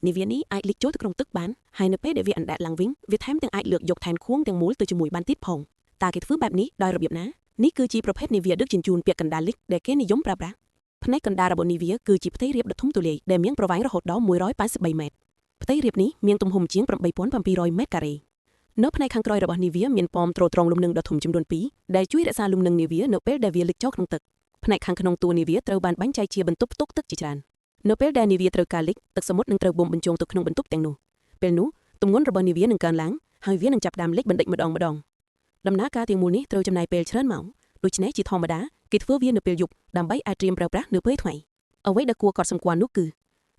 នាវានេះអាចលិចចូលទៅក្នុងទឹកបានហើយនៅពេលដែលវាអណ្ដែតឡើងវិញវាថែមទាំងអាចលើកយកថែនខួងទាំងមូលទៅជាមួយបានទៀតផងតើគេធ្វើបែបនេះដោយរបៀបណានេះគឺជាប្រភេទនាវាដឹកជញ្ជូនពាក់កណ្ដាលលិចដែលគេនិយមប្រើប្រាស់ផ្នែកកណ្ដាលរបស់នាវាគឺជាផ្ទៃរាបដ៏ធំទូលាយដែលមានប្រវែងរហូតដល់183ម៉ែត្រផ្ទៃរាបនេះមានទំហំជាង8700ម៉ែត្រការ៉េនៅផ្នែកខាងក្រោយរបស់នាវាមានប៉មទ្រទ្រង់លំនឹងដ៏ធំចំនួន2ដែលជួយរក្សាលំនឹងនាវានៅពេលដែលវាលិចចូលក្នុងទឹកផ្នែកខាងក្នុងតួនាវាត្រូវបានបែងចែកជាបន្ទប់ផ្ទុកទឹកជាច្រើននៅពេលដែលនាវាត្រូវការលិចទឹកសមុទ្រនឹងត្រូវបូមបញ្ជូនទៅក្នុងបន្ទប់ទាំងនោះពេលនោះទម្ងន់របស់នាវានឹងកើនឡើងហើយវានឹងចាប់ផ្ដើមលិចបន្តិចម្ដងដំណើរការទាំងមូលនេះត្រូវចំណាយពេលច្រើនម៉ោងដូច្នេះជាធម្មតាគេធ្វើវានៅពេលយប់ដើម្បីអាចត្រៀមប្រើប្រាស់នៅពេលថ្ងៃអ្វីដែលគួរកត់សម្គាល់នោះគឺ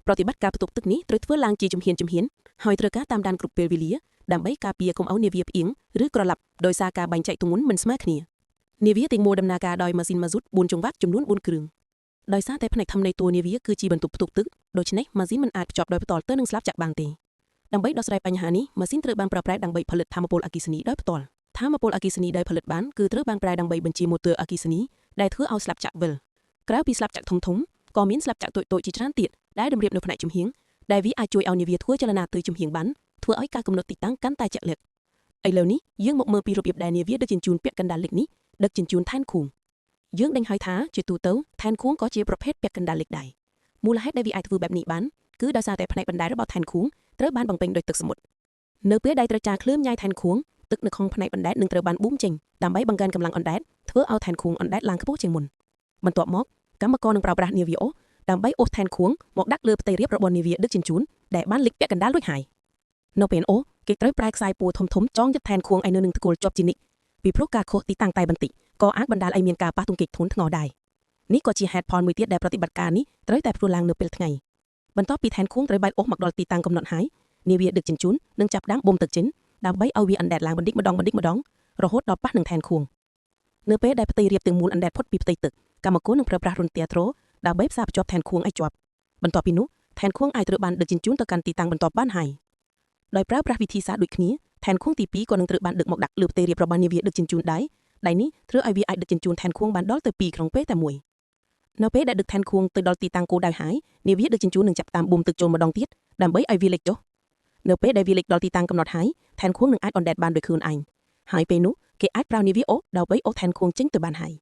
ប្រតិបត្តិការផ្ទុកទឹកនេះត្រូវធ្វើឡើងជាជំហានហើយត្រូវការតាមដានគ្រប់ពេលវេលាដើម្បីការពារកុំឲ្យនាវាផ្អៀងឬក្រឡាប់ដោយសារការបែងចែកទម្ងន់មិនស្មើគ្នានាវាទាំងមូលដំណើរការដោយម៉ាស៊ីនម៉ាស៊ូត4ចង្វាក់ចំនួន4គ្រឿងដោយសារតែផ្នែកធំនៃតួនាវាគឺជាបន្ទប់ផ្ទុកទឹកដូច្នេះម៉ាស៊ីនមិនអាចភ្ជាប់ដោយផ្ទាល់ទៅនឹងស្លាបចក្របានទេដើម្បីដោះស្រាយបញ្ហានេះម៉ាស៊ីនត្រូវបានប្រើប្រាស់ដើម្បីផលិតថាមពលអគ្គិសនីដោយផ្ទាល់ថាមពលអគ្គិសនីដែលផលិតបានគឺត្រូវបានប្រើដើម្បីបញ្ជាម៉ូទ័រអគ្គិសនីដែលធ្វើឲ្យស្លាបចក្រវិលក្រៅពីស្លាបចក្រធំក៏មានស្លាបចក្រតូចៗជាច្រើនទៀតដែលតម្រៀបនៅផ្នែកចំហៀងដែលវាអាចជួយឲ្យនាវាធ្វើចលនាទៅចំហៀងបានធ្វើឲ្យការកំណត់ទីតាំងកាន់តែជាក់លាក់ឥឡូវនេះយើងមកមើលពីរបៀបដែលនាវាដឹកជញ្ជូនពាក់កណ្ដាលលិចនេះដឹកជញ្ជូនថែនខួងយើងដឹងហើយថាជាទូទៅថែនខួងក៏ជាប្រភេទពាក់កណ្ដាលលិចដែរមូលហេតុដែលវាអាចធ្វើបែបនេះបានគឺដោយសារតែផ្នែកបណ្ដែតរបស់ថែនខួងត្រូវបានបំពេញដោយទឹកសមុទ្រនៅពេលដែលត្រូវចារឃ្លើមញ៉ាយថែនខួងទឹកនៅក្នុងផ្នែកបណ្ដែតនឹងត្រូវបានបូមចេញដើម្បីបង្កើនកម្លាំងអណ្ដែតធ្វើឲ្យថែនខួងអណ្ដែតឡើងខ្ពស់ជាងមុនបន្ទាប់មកកម្មករនឹងប្រើប្រាស់នាវាអូសដើម្បីអូសថែនខួងមកដាក់លើផ្ទៃរាបរបស់នាវាដឹកជញ្ជូនដែលបានលិចពាក់កណ្ដាលរួចហើយនៅពេលអូសគេត្រូវប្រើខ្សែពួរធំៗចងยึดថែនខួងឲ្យនៅនឹងថ្កុលជាប់ជានិច្ចពីព្រោះការខុសទីតាំងតែបន្តិចក៏អាចបណ្ដាលឲ្យមានការប៉ះទង្គិចធ្ងន់ធ្ងរដែរនេះក៏ជាហេតុផលមួយទៀតដែលប្រតិបត្តិការនេះត្រូវតែធ្វើឡើងនៅពេលថ្ងៃបន្ទាប់ពីថែនខួងត្រូវបែកអូសមកដល់ទីតាំងកំណត់ហើយនាវាដឹកជញ្ជូននឹងចាប់ផ្ដើមបូមទឹកចេញដើម្បីឲ្យវាអណ្ដែតឡើងបន្តិចម្ដងរហូតដល់ប៉ះនឹងថែនខួងនៅពេលដែលផ្ទៃរាបទាំងមូលអណ្ដែតផុតពីផ្ទៃទឹកកម្មករនឹងប្រើប្រាស់រន្ទះទ្រដើម្បីផ្សារភ្ជាប់ថែនខួងឲ្យជាប់បន្ទាប់ពីនោះថែនខួងអាចត្រូវបានដឹកជញ្ជូនទៅកាន់ទីតាំងបន្ទាប់បានហើយដោយប្រើប្រាស់វិធីសាស្ត្រដូចគ្នាថែនខួងទី2ក៏នឹងត្រូវបានដឹកមកដាក់លើផ្ទៃរាបរបស់នាវាដឹកជញ្ជូនដែរដែលនេះធ្វើឲ្យវាអាចដឹកជញ្ជូនថែនខួងបានដល់ទៅ2ក្នុងពេលតែមួយនៅពេលដែលដឹកថែនខួងទៅដល់ទីតាំងគោលដៅហើយនាវាដឹកជញ្ជូននឹងចាប់តាមបូមទឹកចូលម្ដងទៀតដើម្បីឲ្យវាលិចចុះនៅពេលដែលវាលិចដល់ទីតាំងកំណត់ហើយថែនខួងនឹងអាចអណ្ដែតបានដោយខ្លួនឯងហើយពេលនោះគេអាចប្រើនាវាអូសដើម្បីអូសថែនខួងចេញទៅបានហើយ